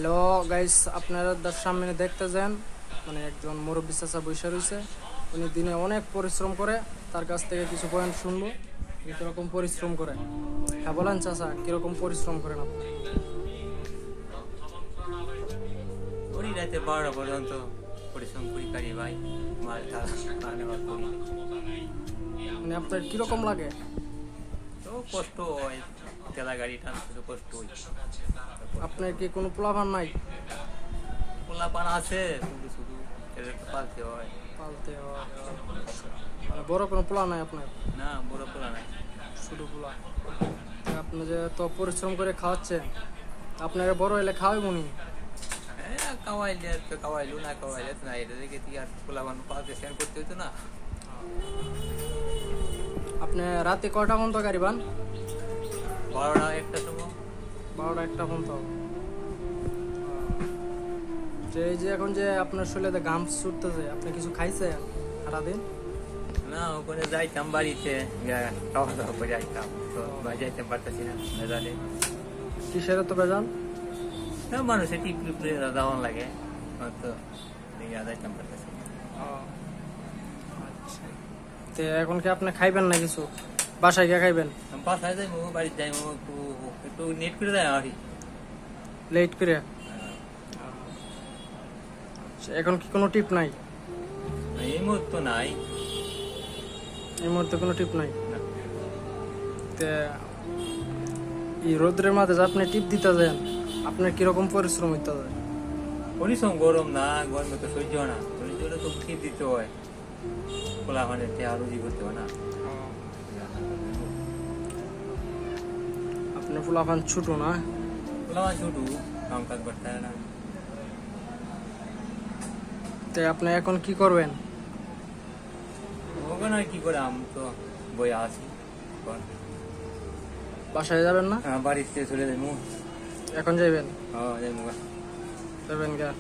Hello guys, আপনারা সামনে দেখতে যান মানে একজন মুরব্বী চাচা বসে রয়েছে। উনি দিনে অনেক পরিশ্রম করে, তার কাছ থেকে কিছু পয়েন্ট শুনবো কিরকম পরিশ্রম করে। হ্যাঁ বলেন চাচা, কিরকম পরিশ্রম করেন আপনি? করি রাতে 12টা পর্যন্ত পরিশ্রম করি পারি ভাই। মাল নেওয়ার করি মানে আপনার কিরকম লাগে? তো কষ্ট হয়, তেলা গাড়ি টানতে তো কষ্ট হয়। আপনার কি কোনো পোলাপান নাই? পোলাপান আছে, শুধু শুধু এদের তো পালতে হয়। পালতে হয়, মানে বড় কোনো পোলা নাই আপনার? না, বড় পোলা নাই, ছোটো পোলা। আপনি যে তো পরিশ্রম করে খাওয়াচ্ছেন, আপনারা বড় হলে খাওয়াই মনি। খাওয়াইলে তো খাওয়াইলো, না খাওয়াইলে না। এটা দেখে তুই আর পোলাপান পালতে সেন করতে হতো না। আপনি রাতে কয়টা পর্যন্ত গাড়ি পান? 12টা 1টা সময়। 12টা 1টা পর্যন্ত। যে এই যে এখন যে আপনার শরীরে ঘাম ছুটতেছে, আপনি কিছু খাইছেন সারাদিন? না, ওখানে যাইতাম বাড়িতে, খাওয়া দাওয়া করে যাইতাম, তো যাইতে পারতেছি না মেজালে। কিসের তো বেজান? মানুষের টিপে দাওয়ান লাগে, তো যাইতাম পারতেছি না। আচ্ছা, তো এখন কি আপনি খাইবেন না কিছু? বাসায় গিয়ে খাইবেন? বাসায় যাই, বাড়িতে যাই, একটু নেট করে দেয় আর লেট করে? আচ্ছা, এখন কি কোনো টিপ নাই? এই মুহূর্তে নাই। এই মুহূর্তে কোনো টিপ নাই? না। তে এই রোদ্রের মাঝে যে আপনি টিপ দিতে যান, আপনার কিরকম পরিশ্রম হইতে যায়? পরিশ্রম গরম না, গরমে তো সহ্য না, সহ্য হলে তো টিপ দিতে হয়। খোলা মানে আরো ই করতে হয় না। আপনার পোলাপান ছোট না? খোলা মানে ছোট, কাম কাজ করতে হয় না। তো আপনি এখন কি করবেন? ওখানে আর কি করে, আমি তো বই আছি। বাসায় যাবেন না? বাড়িতে চলে যাবো। এখন যাইবেন? হ্যাঁ, যাইবো। যাবেন গা?